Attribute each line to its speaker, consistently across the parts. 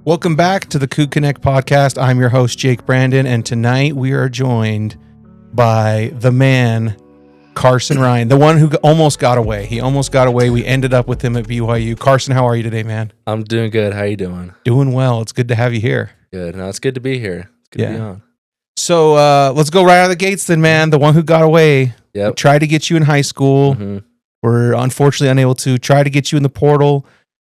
Speaker 1: Welcome back to the CougConnect podcast. I'm your host, Jake Brandon, and tonight we are joined by the man, Carsen Ryan, the one who almost got away. He almost got away. We ended up with him at BYU. Carsen, how are you today, man?
Speaker 2: I'm doing good. How you doing?
Speaker 1: Doing well. It's good to have you here.
Speaker 2: Good. No, it's good to be here. It's good to be on.
Speaker 1: So let's go right out of the gates then, man. The one who got away.
Speaker 2: Yep.
Speaker 1: We tried to get you in high school. Mm-hmm. We're unfortunately unable to. Try to get you in the portal.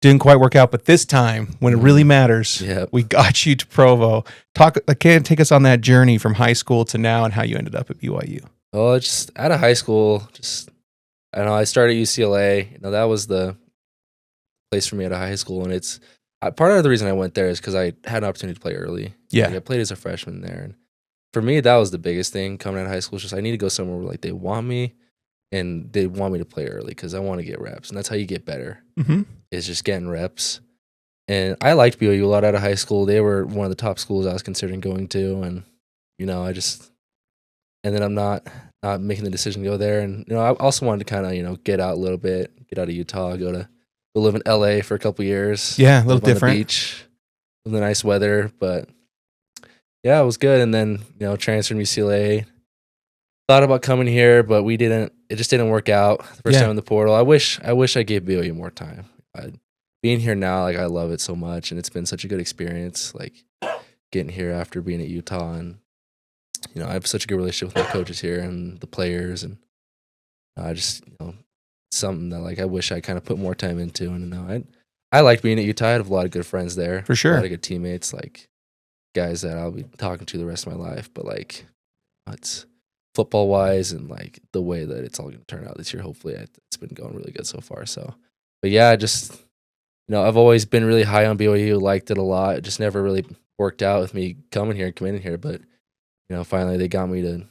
Speaker 1: Didn't quite work out, but this time, when it really matters, we got you to Provo. Take us on that journey from high school to now and how you ended up at BYU.
Speaker 2: Well, just out of high school, I don't know, I started at UCLA. That was the place for me out of high school, and it's part of the reason I went there is because I had an opportunity to play early.
Speaker 1: Yeah,
Speaker 2: I played as a freshman there, and for me, that was the biggest thing coming out of high school. It's just I need to go somewhere where they want me, and they want me to play early because I want to get reps, and that's how you get better. Mm-hmm. Is just getting reps. And I liked BYU a lot out of high school. They were one of the top schools I was considering going to, and and then I'm not making the decision to go there. And I also wanted to kind of get out a little bit, get out of Utah, go live in LA for a couple years.
Speaker 1: Yeah, a little different.
Speaker 2: On the beach, with the nice weather, but yeah, it was good. And then transferred to UCLA. Thought about coming here, but it just didn't work out the first time in the portal. I wish I gave BYU more time. Being here now, I love it so much, and it's been such a good experience. Getting here after being at Utah, and I have such a good relationship with my coaches here and the players, and I just something that I wish I kind of put more time into. And I liked being at Utah. I have a lot of good friends there,
Speaker 1: for sure.
Speaker 2: A lot of good teammates, guys that I'll be talking to the rest of my life. But it's football wise and the way that it's all going to turn out this year. Hopefully, it's been going really good so far. So. But yeah, just, I've always been really high on BYU, liked it a lot. It just never really worked out with me coming in here. But, finally they got me to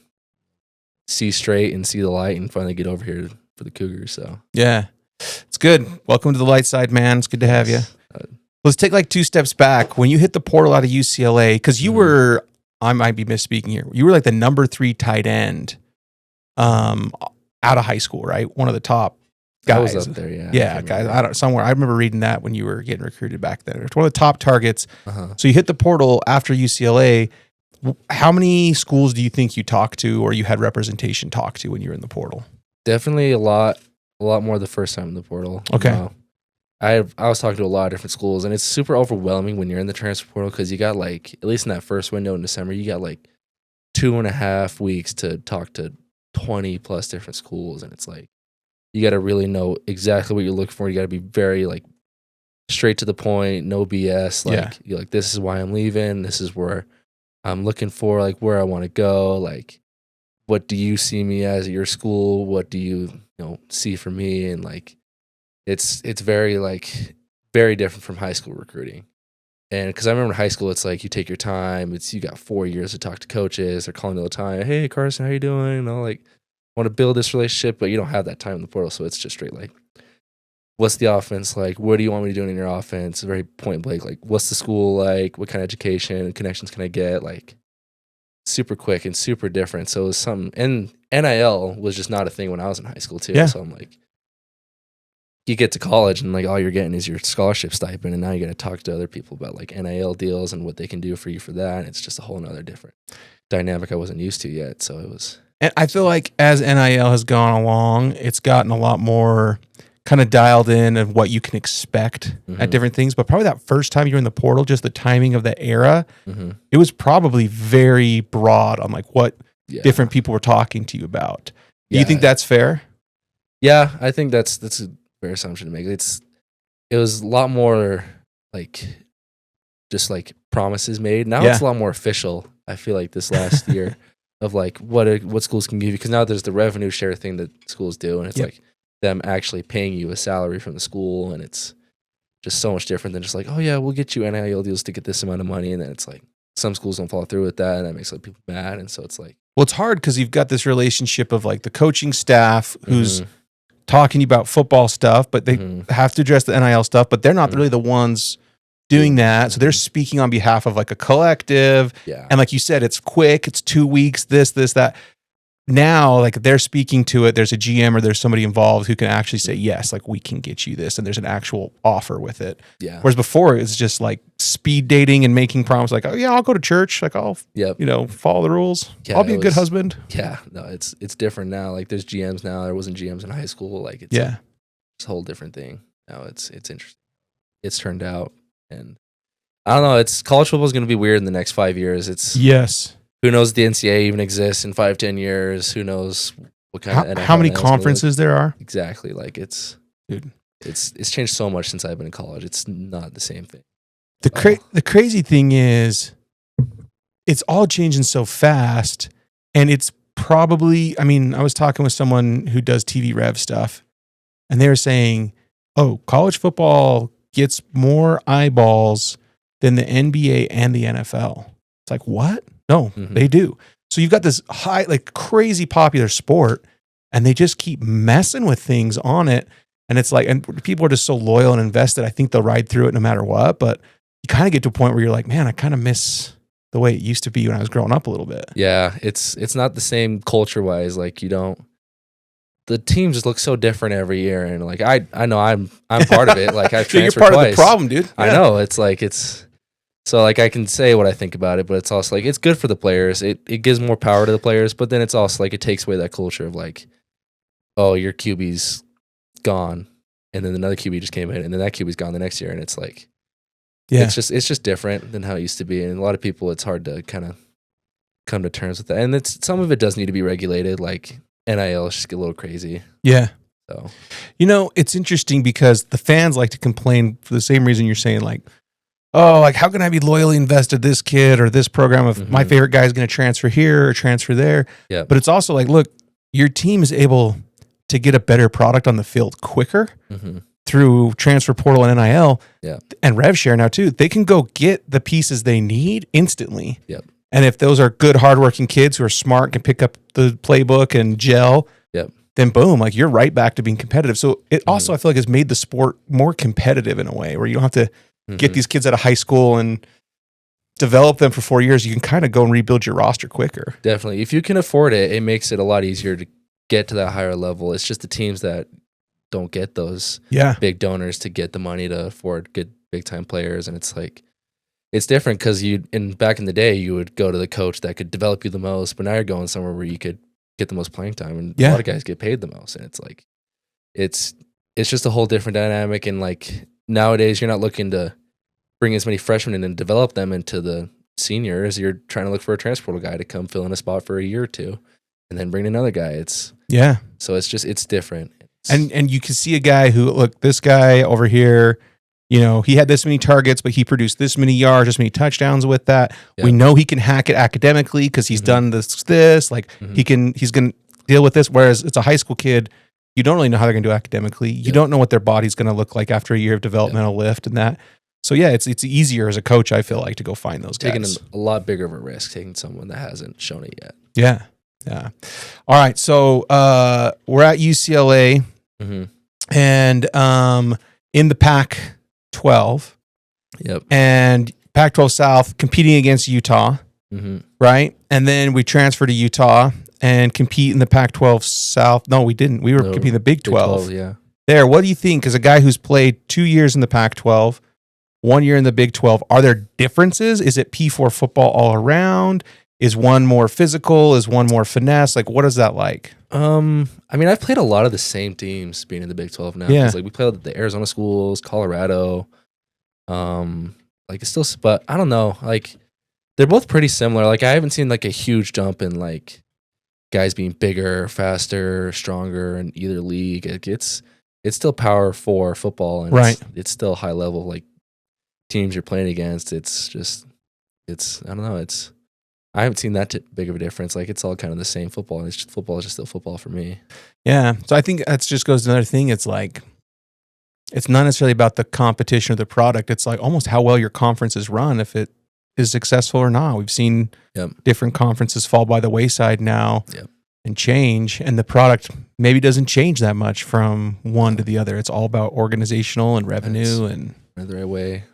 Speaker 2: see straight and see the light and finally get over here for the Cougars. So,
Speaker 1: yeah, it's good. Welcome to the light side, man. It's good to have you. Let's take two steps back. When you hit the portal out of UCLA, because you were, I might be misspeaking here, you were the number 3 tight end out of high school, right? One of the top guys.
Speaker 2: I was up there, yeah.
Speaker 1: Yeah, guys. I remember reading that when you were getting recruited back then. It's one of the top targets. Uh-huh. So you hit the portal after UCLA. How many schools do you think you talked to or you had representation talk to when you were in the portal? Definitely
Speaker 2: a lot more the first time in the portal.
Speaker 1: Okay.
Speaker 2: I was talking to a lot of different schools, and it's super overwhelming when you're in the transfer portal because you got at least in that first window in December, you got 2.5 weeks to talk to 20 plus different schools, and it's you got to really know exactly what you're looking for. You got to be very straight to the point, no BS. You're this is why I'm leaving. This is where I'm looking for, where I want to go. What do you see me as at your school? What do you see for me? And it's very very different from high school recruiting. And because I remember in high school, it's you take your time. You got 4 years to talk to coaches. They're calling all the time. Hey, Carsen, how you doing? Want to build this relationship, but you don't have that time in the portal. So it's just straight what's the offense like? What do you want me to do in your offense? Very point blank. What's the school like? What kind of education and connections can I get? Super quick and super different. So it was something. And NIL was just not a thing when I was in high school too. Yeah. So I'm you get to college and all you're getting is your scholarship stipend, and now you got to talk to other people about NIL deals and what they can do for you for that. And it's just a whole nother different dynamic I wasn't used to yet. So it was.
Speaker 1: And I feel as NIL has gone along, it's gotten a lot more kind of dialed in of what you can expect at different things. But probably that first time you were in the portal, just the timing of the era, it was probably very broad on what different people were talking to you about. Do you think that's fair?
Speaker 2: Yeah, I think that's a fair assumption to make. It was a lot more just promises made. Now it's a lot more official. I feel this last year. Of what schools can give you, because now there's the revenue share thing that schools do, and it's them actually paying you a salary from the school, and it's just so much different than just oh yeah, we'll get you NIL deals to get this amount of money, and then it's some schools don't follow through with that, and that makes people mad, and so it's
Speaker 1: well, it's hard because you've got this relationship of the coaching staff who's talking about football stuff, but they have to address the NIL stuff, but they're not really the ones doing that. So they're speaking on behalf of a collective. Yeah. And you said, it's quick, it's 2 weeks, this, that. now, like they're speaking to it, there's a GM or there's somebody involved who can actually say, yes, like we can get you this. And there's an actual offer with it.
Speaker 2: Yeah.
Speaker 1: Whereas before it's just like speed dating and making promises like, oh yeah, I'll go to church. Like I'll, follow the rules.
Speaker 2: Yeah,
Speaker 1: I'll be a good husband.
Speaker 2: Yeah. No, it's different now. Like there's GMs now. There wasn't GMs in high school. Like it's a whole different thing. Now it's interesting. It's turned out. And I don't know. College football is going to be weird in the next 5 years. Who knows if the NCAA even exists in 5-10 years? Who knows what kind of
Speaker 1: how many conferences there are?
Speaker 2: Exactly. Like it's changed so much since I've been in college. It's not the same thing.
Speaker 1: The crazy thing is, it's all changing so fast, and it's probably. I mean, I was talking with someone who does TV rev stuff, and they were saying, "Oh, college football gets more eyeballs than the NBA and the NFL." It's like, what? No, they do. So you've got this high, like crazy popular sport, and they just keep messing with things on it. And it's like, and people are just so loyal and invested. I think they'll ride through it no matter what. But you kind of get to a point where you're like, man, I kind of miss the way it used to be when I was growing up a little bit.
Speaker 2: Yeah, it's not the same culture wise. Like the teams just look so different every year. And like I know I'm part of it. Like I've transferred
Speaker 1: you're part
Speaker 2: twice.
Speaker 1: of the problem, dude.
Speaker 2: I know. It's like so like I can say what I think about it, but it's also like it's good for the players. It gives more power to the players, but then it's also like it takes away that culture of like, oh, your QB's gone, and then another QB just came in, and then that QB's gone the next year, and it's like, it's just different than how it used to be, and a lot of people it's hard to kind of come to terms with that, and some of it does need to be regulated, like NIL just get a little crazy.
Speaker 1: Yeah.
Speaker 2: So,
Speaker 1: it's interesting because the fans like to complain for the same reason you're saying, like, oh, like how can I be loyally invested this kid or this program if my favorite guy is going to transfer here or transfer there?
Speaker 2: Yeah.
Speaker 1: But it's also like, look, your team is able to get a better product on the field quicker through transfer portal and NIL and rev share now too. They can go get the pieces they need instantly.
Speaker 2: Yep.
Speaker 1: And if those are good, hardworking kids who are smart, can pick up the playbook and gel, then boom, like you're right back to being competitive. So it also, I feel like, has made the sport more competitive in a way where you don't have to get these kids out of high school and develop them for 4 years. You can kind of go and rebuild your roster quicker.
Speaker 2: Definitely. If you can afford it, it makes it a lot easier to get to that higher level. It's just the teams that don't get those big donors to get the money to afford good big time players. And it's like, it's different because back in the day, you would go to the coach that could develop you the most, but now you're going somewhere where you could get the most playing time, and a lot of guys get paid the most. And it's like, it's just a whole different dynamic. And like, nowadays, you're not looking to bring as many freshmen in and develop them into the seniors. You're trying to look for a transfer guy to come fill in a spot for a year or two, and then bring another guy. So it's different.
Speaker 1: And you can see a guy who, look, this guy over here, he had this many targets, but he produced this many yards, this many touchdowns with that. We know he can hack it academically because he's done this. Like he's going to deal with this. Whereas it's a high school kid. You don't really know how they're going to do academically. You don't know what their body's going to look like after a year of developmental lift and that. So it's easier as a coach, I feel like, to go find those guys.
Speaker 2: Taking a lot bigger of a risk, taking someone that hasn't shown it yet.
Speaker 1: Yeah. All right. So we're at UCLA and in the Pac-12.
Speaker 2: Yep.
Speaker 1: And Pac-12 South competing against Utah, right? And then we transfer to Utah and compete in the Pac-12 South. No, we didn't. We were competing in the Big 12.
Speaker 2: Big 12, yeah.
Speaker 1: There, what do you think? As a guy who's played 2 years in the Pac-12, 1 year in the Big 12, are there differences? Is it P4 football all around? Is one more physical? Is one more finesse? Like, what is that like?
Speaker 2: I mean, I've played a lot of the same teams being in the Big 12 now.
Speaker 1: Yeah.
Speaker 2: Like, we played the Arizona schools, Colorado. Like, it's still, but I don't know. Like, they're both pretty similar. Like, I haven't seen like a huge jump in like guys being bigger, faster, stronger in either league. Like, it's still power 4 football, and it's still high level. Like, teams you're playing against, it's I don't know. I haven't seen that big of a difference. Like, it's all kind of the same football, and football is just still football for me.
Speaker 1: Yeah. So I think that just goes to another thing. It's like, it's not necessarily about the competition or the product. It's like almost how well your conference is run, if it is successful or not. We've seen different conferences fall by the wayside now and change, and the product maybe doesn't change that much from one to the other. It's all about organizational and revenue and
Speaker 2: the right way.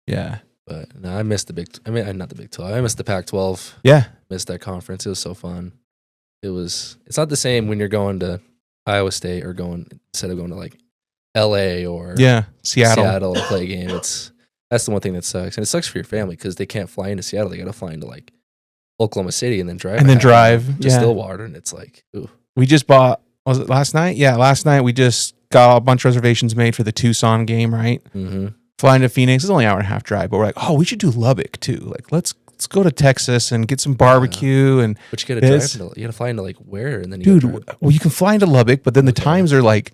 Speaker 1: Yeah.
Speaker 2: But no, I missed not the Big 12. I missed the Pac-12.
Speaker 1: Yeah.
Speaker 2: Missed that conference. It was so fun. it's not the same when you're going to Iowa State or instead of going to like LA or Seattle to play a game. That's the one thing that sucks. And it sucks for your family because they can't fly into Seattle. They got to fly into like Oklahoma City and then drive. To Stillwater. And it's like, ooh.
Speaker 1: We just bought, was it last night? Yeah, last night we just got a bunch of reservations made for the Tucson game, right?
Speaker 2: Mm-hmm.
Speaker 1: Flying to Phoenix is only an hour and a half drive, but we're like, oh, we should do Lubbock too. Like, let's go to Texas and get some barbecue and.
Speaker 2: But you got to drive. You got to fly into like where, and then
Speaker 1: well, you can fly into Lubbock, but then the times are like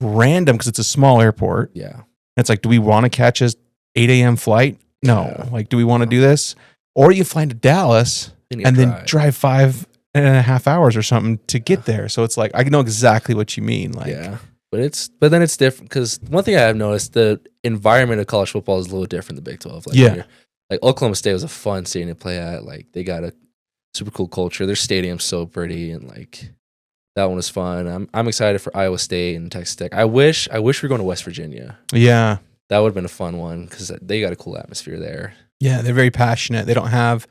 Speaker 1: random because it's a small airport.
Speaker 2: Yeah,
Speaker 1: and it's like, do we want to catch a 8 a.m. flight? No. Yeah. Like, do we want to do this? Or you fly into Dallas and then drive 5.5 hours or something to get there. So it's like, I know exactly what you mean. Like,
Speaker 2: yeah. But then it's different because one thing I've noticed, the environment of college football is a little different than the Big 12. Like, like Oklahoma State was a fun stadium to play at. Like they got a super cool culture. Their stadium's so pretty, and like that one was fun. I'm excited for Iowa State and Texas Tech. I wish we were going to West Virginia.
Speaker 1: Yeah,
Speaker 2: that would have been a fun one because they got a cool atmosphere there.
Speaker 1: Yeah, they're very passionate. They don't have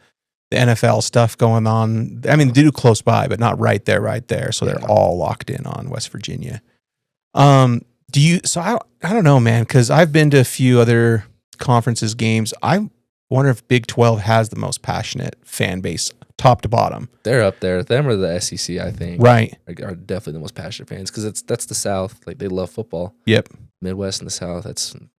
Speaker 1: the NFL stuff going on. I mean, they do close by, but not right there. So they're all locked in on West Virginia. Do you? So I don't know, man, because I've been to a few other conferences games. I wonder if Big 12 has the most passionate fan base, top to bottom.
Speaker 2: They're up there. Them or the SEC, I think.
Speaker 1: Right.
Speaker 2: Are definitely the most passionate fans because that's the South. Like they love football.
Speaker 1: Yep.
Speaker 2: Midwest and the South.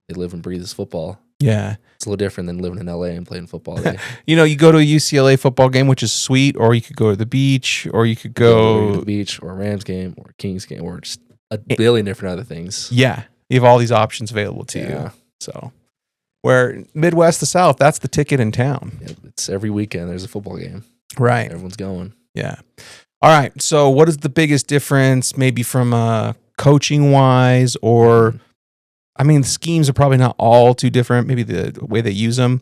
Speaker 2: They live and breathe this football.
Speaker 1: Yeah.
Speaker 2: It's a little different than living in LA and playing football.
Speaker 1: You go to a UCLA football game, which is sweet, or you could go to the beach, or you could go
Speaker 2: to the beach, or a Rams game, or a Kings game, or just a billion different other things.
Speaker 1: Yeah. You have all these options available to you. So, where Midwest to South, that's the ticket in town.
Speaker 2: Yeah, it's every weekend there's a football game.
Speaker 1: Right.
Speaker 2: Everyone's going.
Speaker 1: Yeah. All right. So, what is the biggest difference, maybe from coaching wise, or I mean, the schemes are probably not all too different. Maybe the way they use them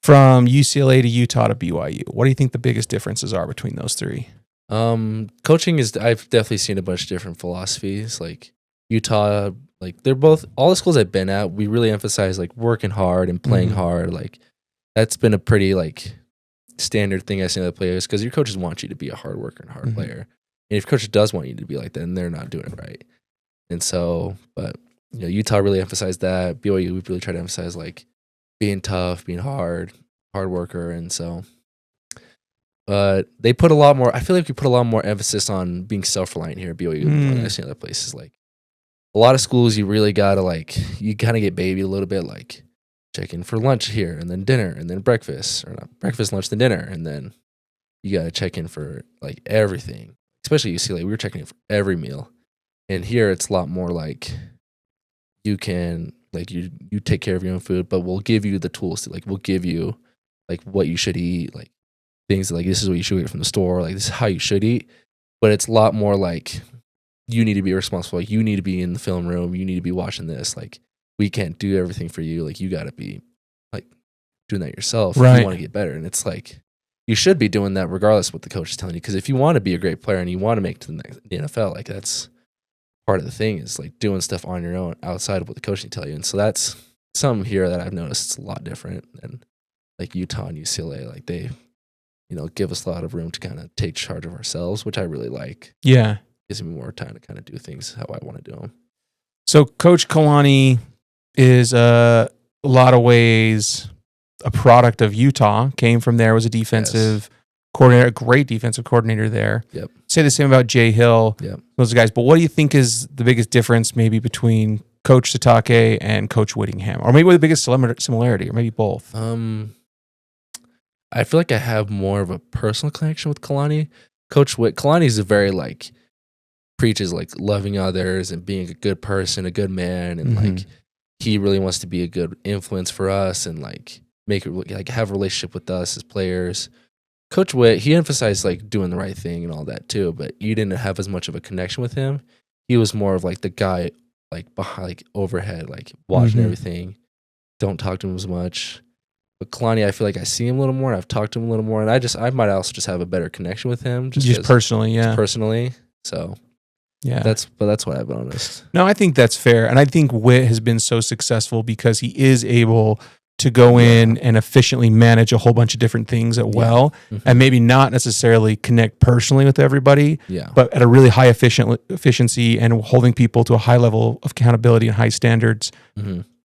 Speaker 1: from UCLA to Utah to BYU. What do you think the biggest differences are between those three?
Speaker 2: Coaching I've definitely seen a bunch of different philosophies. Like Utah, like they're both, all the schools I've been at, we really emphasize like working hard and playing hard. Like that's been a pretty like standard thing I've seen other players because your coaches want you to be a hard worker and hard player. And if your coach does want you to be like that, then they're not doing it right. And so, but Utah really emphasized that. BYU, we really try to emphasize like being tough, being hard worker. And so, they put a lot more, I feel like we put a lot more emphasis on being self-reliant here at BYU than I've seen other places. Like a lot of schools, you really got to you kind of get babied a little bit, like check in for lunch here and then dinner and then breakfast, or not breakfast, lunch, then dinner. And then you got to check in for like everything, especially UCLA. We were checking in for every meal. And here it's a lot more like, you can you take care of your own food, but we'll give you the tools to we'll give you like what you should eat, like things like this is what you should get from the store, like this is how you should eat. But it's a lot more like you need to be responsible. Like you need to be in the film room. You need to be watching this. Like we can't do everything for you. Like you got to be like doing that yourself if you want to get better. And it's like you should be doing that regardless of what the coach is telling you. Because if you want to be a great player and you want to make it to the NFL, like that's part of the thing is like doing stuff on your own outside of what the coach can tell you. And so that's something here that I've noticed it's a lot different than like Utah and UCLA. Like they, give us a lot of room to kind of take charge of ourselves, which I really like.
Speaker 1: Yeah.
Speaker 2: Gives me more time to kind of do things how I want to do them.
Speaker 1: So Coach Kalani is a lot of ways a product of Utah, came from there, was a defensive coordinator, a great defensive coordinator there.
Speaker 2: Yep.
Speaker 1: Say the same about Jay Hill, those guys. But what do you think is the biggest difference maybe between Coach Satake and Coach Whittingham? Or maybe the biggest similarity, or maybe both?
Speaker 2: I feel like I have more of a personal connection with Kalani. Kalani is a very preaches loving others and being a good person, a good man, and he really wants to be a good influence for us and make it have a relationship with us as players. Coach Witt, he emphasized doing the right thing and all that too, but you didn't have as much of a connection with him. He was more of the guy behind overhead, watching everything. Don't talk to him as much. But Kalani, I feel like I see him a little more. I've talked to him a little more, and I might also just have a better connection with him, just
Speaker 1: personally,
Speaker 2: personally. So that's what I've noticed.
Speaker 1: No, I think that's fair, and I think Witt has been so successful because he is able to go in and efficiently manage a whole bunch of different things and maybe not necessarily connect personally with everybody, but at a really high efficiency and holding people to a high level of accountability and high standards,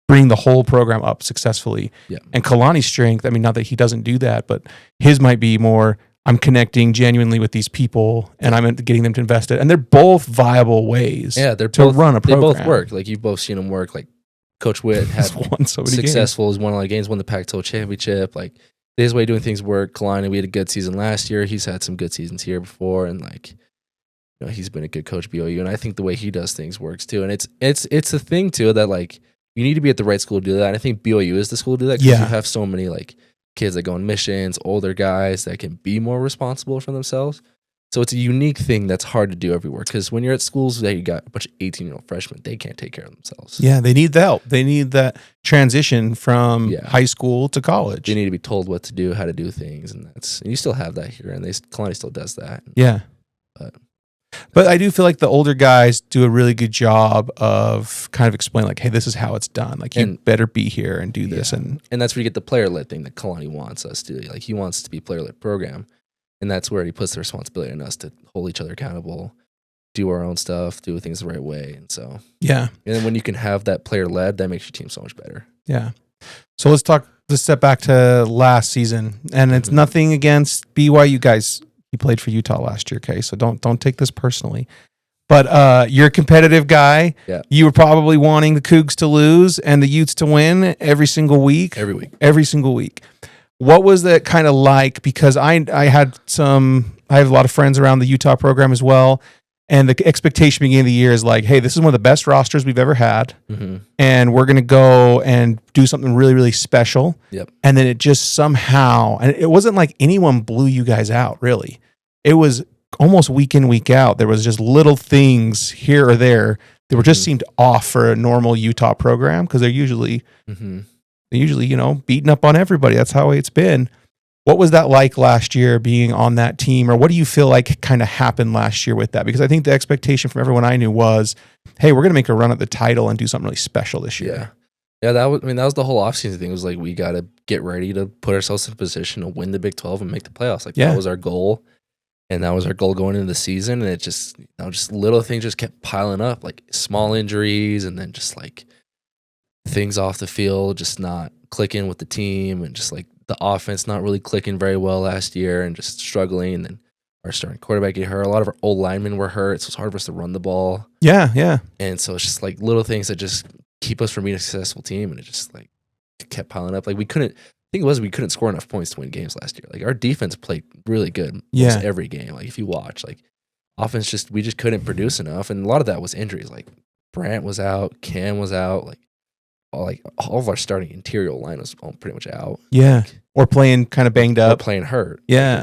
Speaker 1: bring the whole program up successfully. And Kalani's strength, I mean, not that he doesn't do that, but his might be more, I'm connecting genuinely with these people and I'm getting them to invest it. And they're both viable ways run a program.
Speaker 2: They both work. Like you've both seen them work. Like Coach Witt had
Speaker 1: won so many
Speaker 2: successful, he's won a lot of games, won the Pac-12 championship. Like his way of doing things work. Kalani, we had a good season last year. He's had some good seasons here before, and like, you know, he's been a good coach at BYU. And I think the way he does things works too. And it's a thing too that like you need to be at the right school to do that. And I think BYU is the school to do that because you have so many like kids that go on missions, older guys that can be more responsible for themselves. So it's a unique thing that's hard to do everywhere because when you're at schools that you got a bunch of 18-year-old freshmen, they can't take care of themselves.
Speaker 1: Yeah, they need the help. They need that transition from high school to college.
Speaker 2: They need to be told what to do, how to do things, and you still have that here, and Kalani still does that.
Speaker 1: Yeah, but I do feel like the older guys do a really good job of kind of explaining, like, hey, this is how it's done. Like, you better be here and do this, and
Speaker 2: that's where you get the player-led thing that Kalani wants us to do. Like, he wants it to be a player-led program. And that's where he puts the responsibility on us to hold each other accountable, do our own stuff, do things the right way. And so, and then when you can have that player led, that makes your team so much better.
Speaker 1: Yeah. So let's step back to last season. And it's nothing against BYU guys. You played for Utah last year, okay? So don't take this personally. But you're a competitive guy. Yeah. You were probably wanting the Cougs to lose and the Utes to win every single week. Every single week. What was that kind of like? Because I have a lot of friends around the Utah program as well. And the expectation beginning of the year is like, hey, this is one of the best rosters we've ever had. And we're going to go and do something really, really special. And then it just somehow, and it wasn't like anyone blew you guys out, really. It was almost week in, week out. There was just little things here or there that were just seemed off for a normal Utah program because they're usually... you know, beating up on everybody. That's how it's been. What was that like last year being on that team? Or what do you feel like kind of happened last year with that? Because I think the expectation from everyone I knew was, hey, we're going to make a run at the title and do something really special this year.
Speaker 2: Yeah, that was the whole offseason thing. It was like, we got to get ready to put ourselves in a position to win the Big 12 and make the playoffs. Like that was our goal. And that was our goal going into the season. And it just, just little things just kept piling up, like small injuries and then just like things off the field just not clicking with the team and just like the offense not really clicking very well last year and just struggling. And then our starting quarterback get hurt. A lot of our old linemen were hurt, so it's hard for us to run the ball.
Speaker 1: Yeah.
Speaker 2: And so it's just like little things that just keep us from being a successful team, and it just like kept piling up. Like we couldn't score enough points to win games last year. Like our defense played really good almost every game. Like if you watch, like offense we just couldn't produce enough, and a lot of that was injuries. Like Brant was out, Cam was out, like all of our starting interior line was pretty much out.
Speaker 1: Yeah. Or playing kind of banged up.
Speaker 2: Or playing hurt.
Speaker 1: Yeah.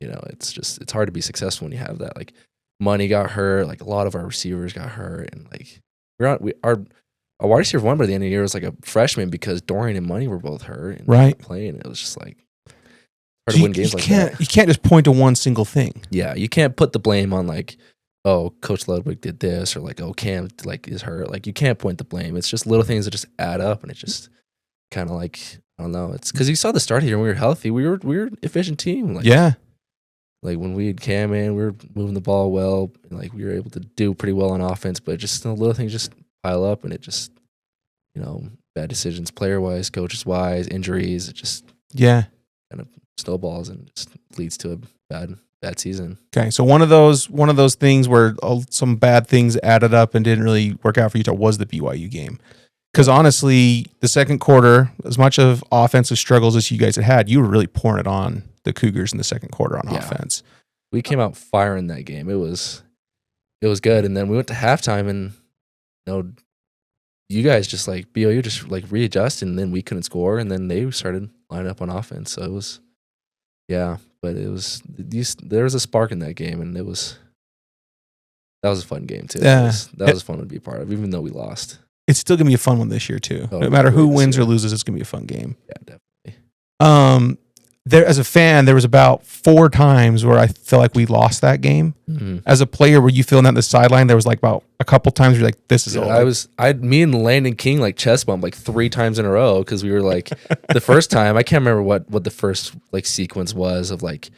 Speaker 2: Like it's hard to be successful when you have that. Like Money got hurt. Like a lot of our receivers got hurt. And like our wide receiver one by the end of the year was like a freshman because Dorian and Money were both hurt. And playing. It was just like hard to win games like that.
Speaker 1: You can't just point to one single thing.
Speaker 2: Yeah. You can't put the blame on like, oh, Coach Ludwig did this, or like, oh, Cam like is hurt. Like you can't point the blame. It's just little things that just add up, and it just kind of like, I don't know. It's because you saw the start here when we were healthy. We were an efficient team. Like, like when we had Cam in, we were moving the ball well, and like we were able to do pretty well on offense. But just the little things just pile up, and it just, bad decisions, player wise, coaches wise, injuries. It just kind of snowballs and just leads to a bad season. Okay,
Speaker 1: so one of those things where some bad things added up and didn't really work out for Utah was the BYU game. Because honestly, the second quarter, as much of offensive struggles as you guys had, you were really pouring it on the Cougars in the second quarter on offense.
Speaker 2: We came out firing that game. It was good, and then we went to halftime, and you guys just like BYU just like readjusted, and then we couldn't score, and then they started lining up on offense. So it was, but it was there was a spark in that game, and that was a fun game too.
Speaker 1: Yeah,
Speaker 2: that was fun to be a part of, even though we lost.
Speaker 1: It's still gonna be a fun one this year too. No matter who wins or loses, it's gonna be a fun game.
Speaker 2: Yeah, definitely.
Speaker 1: there, as a fan, there was about 4 times where I feel like we lost that game.
Speaker 2: Mm-hmm.
Speaker 1: As a player, were you feeling that the sideline? There was like about a couple times where you're like, this is
Speaker 2: Dude,
Speaker 1: all.
Speaker 2: me and Landon King like chest bumped like 3 times in a row because we were like, the first time I can't remember what the first like sequence was of like,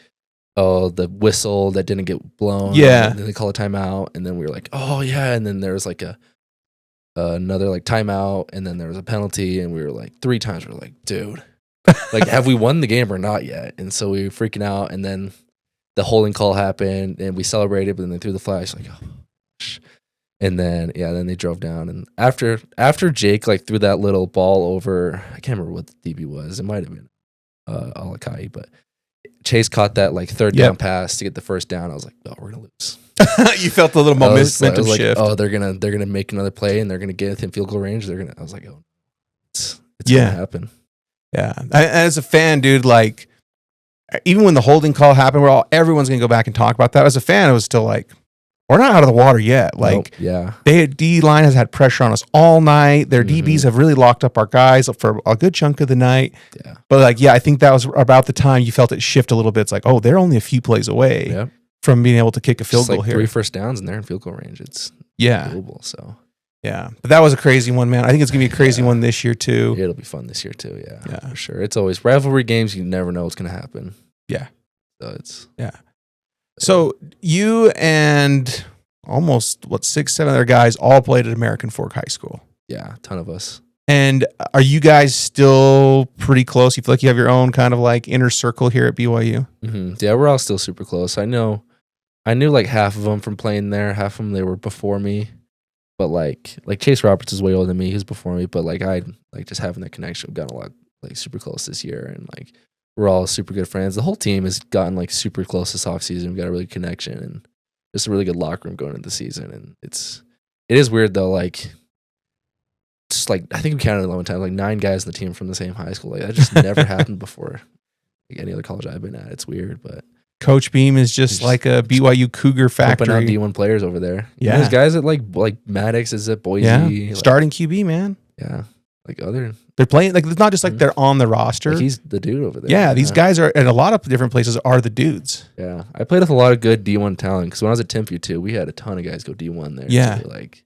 Speaker 2: oh, the whistle that didn't get blown.
Speaker 1: Yeah.
Speaker 2: And then they call a timeout, and then we were like, oh yeah, and then there was like another like timeout, and then there was a penalty, and we were like 3 times. We were like, dude. Like, have we won the game or not yet? And so we were freaking out, and then the holding call happened, and we celebrated, but then they threw the flag. Like, oh, gosh. And then then they drove down, and after Jake like threw that little ball over, I can't remember what the DB was. It might have been Alakai, but Chase caught that like third down pass to get the first down. I was like, oh, we're gonna lose.
Speaker 1: You felt the little momentum shift.
Speaker 2: Oh, they're gonna make another play, and they're gonna get within field goal range. I was like, oh, it's gonna happen.
Speaker 1: Yeah, as a fan, dude, like even when the holding call happened, everyone's gonna go back and talk about that. As a fan, it was still like, we're not out of the water yet. Like, D line has had pressure on us all night. Their DBs have really locked up our guys for a good chunk of the night. Yeah, but like, I think that was about the time you felt it shift a little bit. It's like, oh, they're only a few plays away from being able to kick a field goal here.
Speaker 2: 3 first downs and they're in field goal range. It's doable. So.
Speaker 1: Yeah, but that was a crazy one, man. I think it's going to be a crazy one this year, too.
Speaker 2: It'll be fun this year, too, yeah, for sure. It's always rivalry games. You never know what's going to happen.
Speaker 1: Yeah.
Speaker 2: So it's...
Speaker 1: Yeah. So you and almost, 6, 7 other guys all played at American Fork High School.
Speaker 2: Yeah, a ton of us.
Speaker 1: And are you guys still pretty close? You feel like you have your own kind of like inner circle here at BYU?
Speaker 2: Mm-hmm. Yeah, we're all still super close. I knew like half of them from playing there. Half of them, they were before me. But like Chase Roberts is way older than me. He's before me. But like I like just having that connection. We've gotten a lot like super close this year, and like we're all super good friends. The whole team has gotten like super close this offseason. We've got a really good connection and just a really good locker room going into the season. And it is weird though. Like just like I think we counted 11 times, like 9 guys in the team from the same high school. Like that just never happened before. Like any other college I've been at, it's weird, but.
Speaker 1: Coach Beam is just like a BYU Cougar factory.
Speaker 2: Pumping out D1 players over there.
Speaker 1: Yeah.
Speaker 2: There's guys that like Maddox is at Boise.
Speaker 1: Yeah.
Speaker 2: Like,
Speaker 1: starting QB, man.
Speaker 2: Yeah. Like they're
Speaker 1: playing, like it's not just like they're on the roster.
Speaker 2: Like he's the dude over there.
Speaker 1: Yeah, these guys are at a lot of different places are the dudes.
Speaker 2: Yeah. I played with a lot of good D1 talent because when I was at Tempe too, we had a ton of guys go D1 there.
Speaker 1: Yeah.
Speaker 2: So like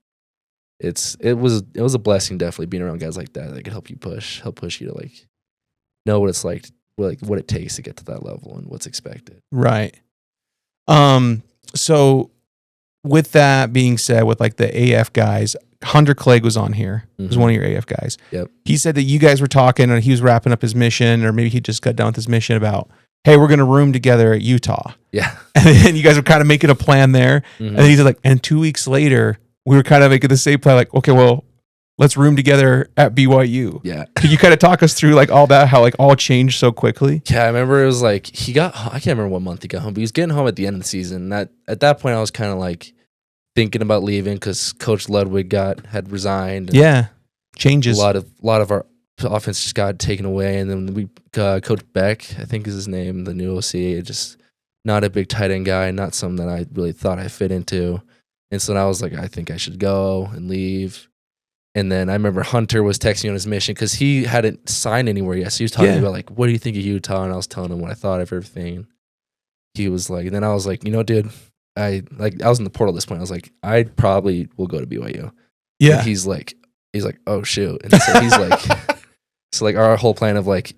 Speaker 2: it was a blessing definitely being around guys like that could help push you to like know what it's like what it takes to get to that level and what's expected.
Speaker 1: Right. So with that being said, with like the AF guys, Hunter Clegg was on here. He was one of your AF guys.
Speaker 2: Yep.
Speaker 1: He said that you guys were talking and he was wrapping up his mission, or maybe he just got done with his mission about, hey, we're going to room together at Utah.
Speaker 2: Yeah.
Speaker 1: And then you guys were kind of making a plan there. And then he's like, and 2 weeks later, we were kind of making the same plan, like, okay, well, let's room together at BYU.
Speaker 2: Yeah.
Speaker 1: Can you kind of talk us through like all that, how like all changed so quickly?
Speaker 2: Yeah, I remember it was like I can't remember what month he got home, but he was getting home at the end of the season. At that point, I was kind of like thinking about leaving because Coach Ludwig had resigned.
Speaker 1: Yeah, changes.
Speaker 2: A lot of our offense just got taken away, and then we Coach Beck, I think is his name, the new OC, just not a big tight end guy, not something that I really thought I fit into. And so then I was like, I think I should go and leave. And then I remember Hunter was texting me on his mission because he hadn't signed anywhere yet. So he was talking about like, what do you think of Utah? And I was telling him what I thought of everything. He was like, and then I was like, dude, I was in the portal at this point. I was like, I probably will go to BYU.
Speaker 1: Yeah.
Speaker 2: And he's like, oh shoot. And so he's like, so like our whole plan of like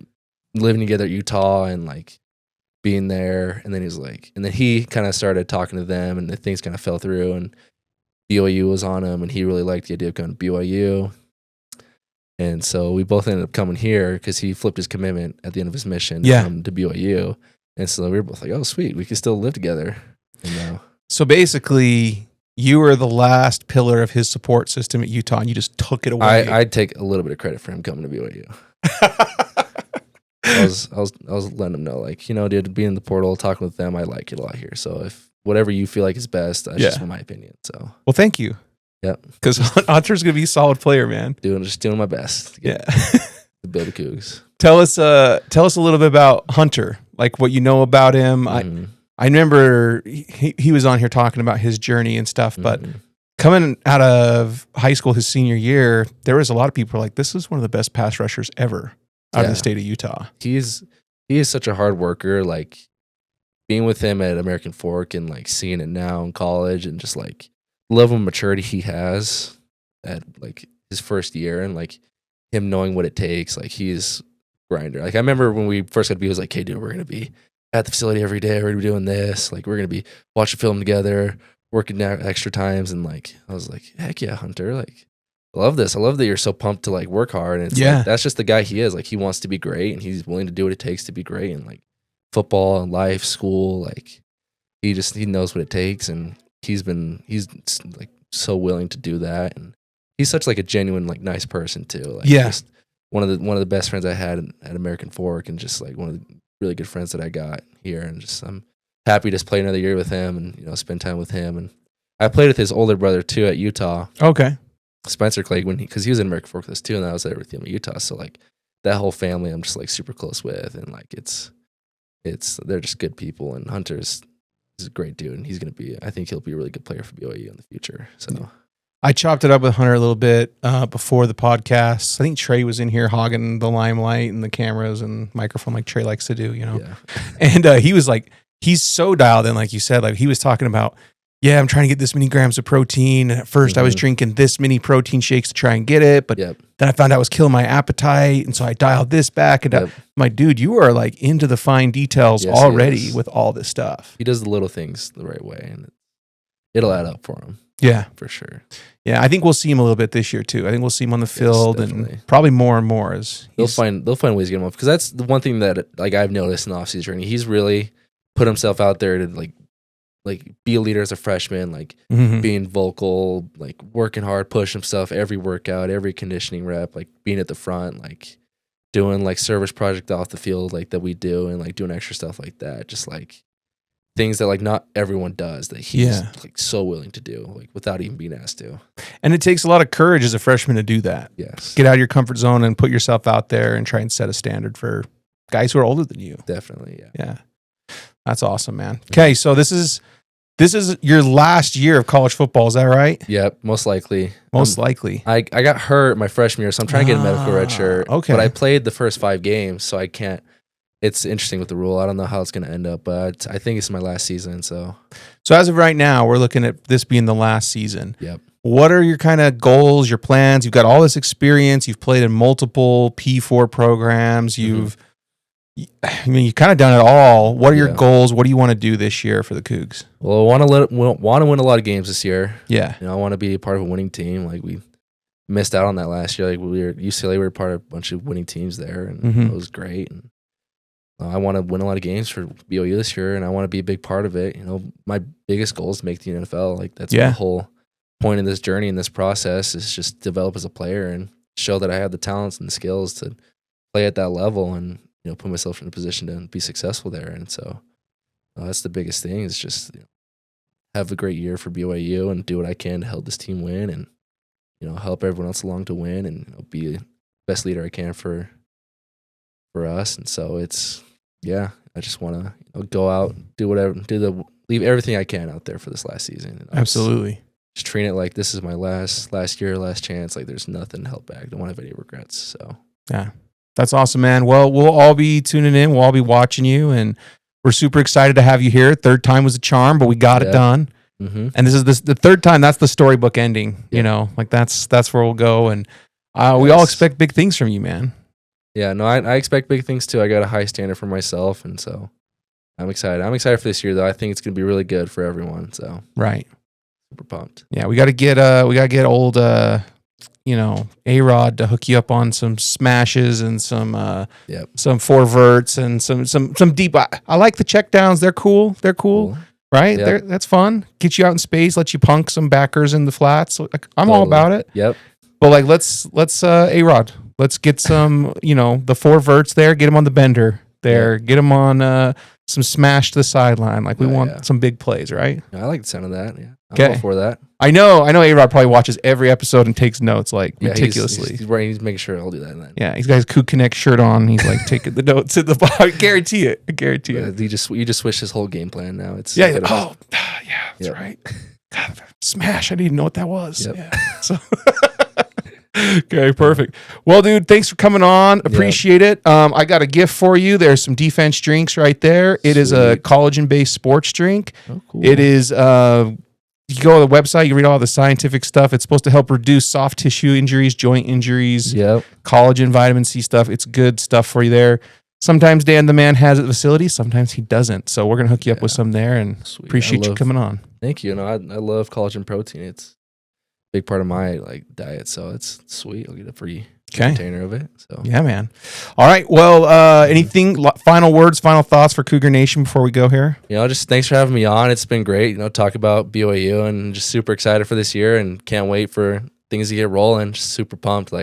Speaker 2: living together at Utah and like being there. And then he's like, and then he kind of started talking to them and the things kind of fell through and BYU was on him and he really liked the idea of going to BYU. And so we both ended up coming here because he flipped his commitment at the end of his mission to come to BYU. And so we were both like, oh, sweet. We can still live together. And,
Speaker 1: so basically, you were the last pillar of his support system at Utah and you just took it away.
Speaker 2: I'd take a little bit of credit for him coming to BYU. I was letting him know, like, dude, being in the portal, talking with them, I like it a lot here. So if whatever you feel like is best, that's just my opinion. So
Speaker 1: well, thank you.
Speaker 2: Yeah,
Speaker 1: because Hunter's gonna be a solid player, man.
Speaker 2: Just doing my best. To build the Cougs.
Speaker 1: Tell us a little bit about Hunter, like what you know about him. I remember he was on here talking about his journey and stuff, but coming out of high school his senior year, there was a lot of people like, this is one of the best pass rushers ever out of the state of Utah.
Speaker 2: He's he is such a hard worker. Like being with him at American Fork and like seeing it now in college and just like the level of maturity he has at like his first year and like him knowing what it takes. Like he's grinder. Like I remember when we first got to be, he was like, "Hey, dude, we're gonna be at the facility every day. We're gonna be doing this. Like we're gonna be watching film together, working out extra times." And like I was like, "Heck yeah, Hunter! Like I love this. I love that you're so pumped to like work hard." And it's like, that's just the guy he is. Like he wants to be great and he's willing to do what it takes to be great. And like football and life, school, like he knows what it takes. And he's like so willing to do that. And he's such like a genuine, like nice person too. Like just one of the best friends I had at American Fork and just like one of the really good friends that I got here. And just, I'm happy to play another year with him and, you know, spend time with him. And I played with his older brother too at Utah.
Speaker 1: Okay.
Speaker 2: Spencer Clegg, because he was in American Fork with us too, and I was there with him at Utah. So like that whole family, I'm just like super close with, and like they're just good people. And Hunter's is a great dude, and I think he'll be a really good player for BYU in the future. So
Speaker 1: I chopped it up with Hunter a little bit before the podcast. I think Trey was in here hogging the limelight and the cameras and microphone like Trey likes to do, you know.
Speaker 2: Yeah.
Speaker 1: And he was like, he's so dialed in, like you said. Like he was talking about, yeah, I'm trying to get this many grams of protein. And at first I was drinking this many protein shakes to try and get it. But then I found out I was killing my appetite. And so I dialed this back. And I'm like, dude, you are like into the fine details already with all this stuff.
Speaker 2: He does the little things the right way. And it'll add up for him.
Speaker 1: Yeah.
Speaker 2: For sure.
Speaker 1: Yeah, I think we'll see him a little bit this year too. I think we'll see him on the field and probably more and more as
Speaker 2: they'll find ways to get him up. Because that's the one thing that like I've noticed in the offseason journey. He's really put himself out there to like be a leader as a freshman, like being vocal, like working hard, pushing himself every workout, every conditioning rep, like being at the front, like doing like service project off the field, like that we do, and like doing extra stuff like that. Just like things that like not everyone does that he's like so willing to do, like without even being asked to.
Speaker 1: And it takes a lot of courage as a freshman to do that.
Speaker 2: Yes.
Speaker 1: Get out of your comfort zone and put yourself out there and try and set a standard for guys who are older than you.
Speaker 2: Definitely. Yeah.
Speaker 1: Yeah. That's awesome, man. Okay, so this is your last year of college football, is that right?
Speaker 2: Yep, most likely.
Speaker 1: Most likely.
Speaker 2: I got hurt my freshman year, so I'm trying to get a medical red shirt.
Speaker 1: Okay.
Speaker 2: But I played the first 5 games, so I can't. It's interesting with the rule. I don't know how it's going to end up, but I think it's my last season. So
Speaker 1: as of right now, we're looking at this being the last season.
Speaker 2: Yep.
Speaker 1: What are your kind of goals, your plans? You've got all this experience. You've played in multiple P4 programs. You've kind of done it all. What are your goals? What do you want to do this year for the Cougs?
Speaker 2: Well, I want to win a lot of games this year.
Speaker 1: Yeah.
Speaker 2: You know, I want to be a part of a winning team. Like we missed out on that last year. Like UCLA, we were part of a bunch of winning teams there, and it was great. And I want to win a lot of games for BYU this year, and I want to be a big part of it. You know, my biggest goal is to make the NFL. Like that's the whole point in this journey, in this process, is just develop as a player and show that I have the talents and the skills to play at that level and, you know, put myself in a position to be successful there. And so that's the biggest thing, is just, you know, have a great year for BYU and do what I can to help this team win and, you know, help everyone else along to win and, you know, be the best leader I can for us. And so it's, I just want to, you know, go out, do whatever, leave everything I can out there for this last season. You know,
Speaker 1: absolutely.
Speaker 2: Just treat it like this is my last year, last chance. Like there's nothing held back. Don't want to have any regrets. So
Speaker 1: yeah. That's awesome, man. Well, we'll all be tuning in. We'll all be watching you, and we're super excited to have you here. Third time was a charm, but we got it done. And this is the third time. That's the storybook ending. You know, like that's where we'll go. And we all expect big things from you, man. Yeah, no, I expect big things too. I got a high standard for myself, and so I'm excited. I'm excited for this year, though. I think it's going to be really good for everyone. So super pumped. Yeah, we got to get old. A-Rod to hook you up on some smashes and some four verts and some deep. I like the check downs. They're cool. Right? Yep. That's fun. Get you out in space, let you punk some backers in the flats. I'm all about it. Yep. But like let's A-Rod. Let's get some, the four verts there, get them on the bender there, get them on some smash to the sideline. Like we want some big plays, right? Yeah, I like the sound of that. Yeah. I'm all for that. I know A-Rod probably watches every episode and takes notes meticulously. He's making sure I'll do that. Then. Yeah, he's got his CougConnect shirt on. He's like taking the notes in the box. I guarantee it. You just switched his whole game plan now. It's that's right. God, smash. I didn't even know what that was. Yep. Yeah. So Okay, perfect. Well, dude, thanks for coming on. Appreciate it. I got a gift for you. There's some defense drinks right there. It is a collagen-based sports drink.
Speaker 2: Oh, cool.
Speaker 1: It is you go to the website, you read all the scientific stuff. It's supposed to help reduce soft tissue injuries, joint injuries, collagen, vitamin C stuff. It's good stuff for you there. Sometimes Dan the Man has it at the facility. Sometimes he doesn't. So we're going to hook you up with some there, and appreciate you coming on.
Speaker 2: Thank you. No, I love collagen protein. It's a big part of my diet. So it's sweet. I'll get a free container of it. So
Speaker 1: yeah, man. All right. Well, anything, final words, final thoughts for Cougar Nation before we go here?
Speaker 2: Just thanks for having me on. It's been great, talk about BYU, and just super excited for this year and can't wait for things to get rolling. Just super pumped.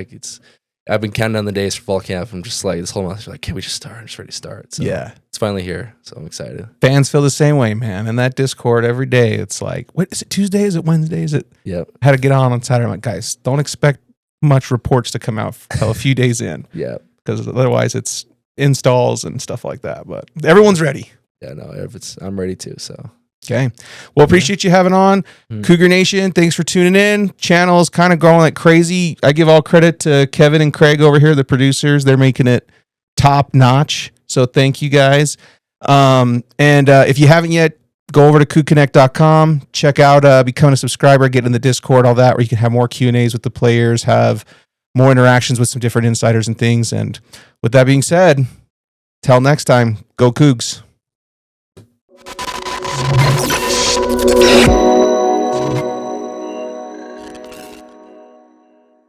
Speaker 2: I've been counting down the days for fall camp. I'm just this whole month, can we just start? I'm just ready to start. So it's finally here. So I'm excited.
Speaker 1: Fans feel the same way, man. In that Discord every day, it's like, what is it, Tuesday? Is it Wednesday? Is it?
Speaker 2: Yep.
Speaker 1: Had to get on Saturday. I'm like, guys, don't expect much reports to come out until a few days in.
Speaker 2: Yeah. Because
Speaker 1: otherwise it's installs and stuff like that. But everyone's ready.
Speaker 2: Yeah, no, I'm ready too. So.
Speaker 1: Okay. Well, appreciate you having on. Cougar Nation, thanks for tuning in. Channel is kind of growing like crazy. I give all credit to Kevin and Craig over here, the producers. They're making it top notch. So thank you guys. And if you haven't yet, go over to CougConnect.com. Check out becoming a subscriber, get in the Discord, all that, where you can have more Q&As with the players, have more interactions with some different insiders and things. And with that being said, till next time, go Cougs.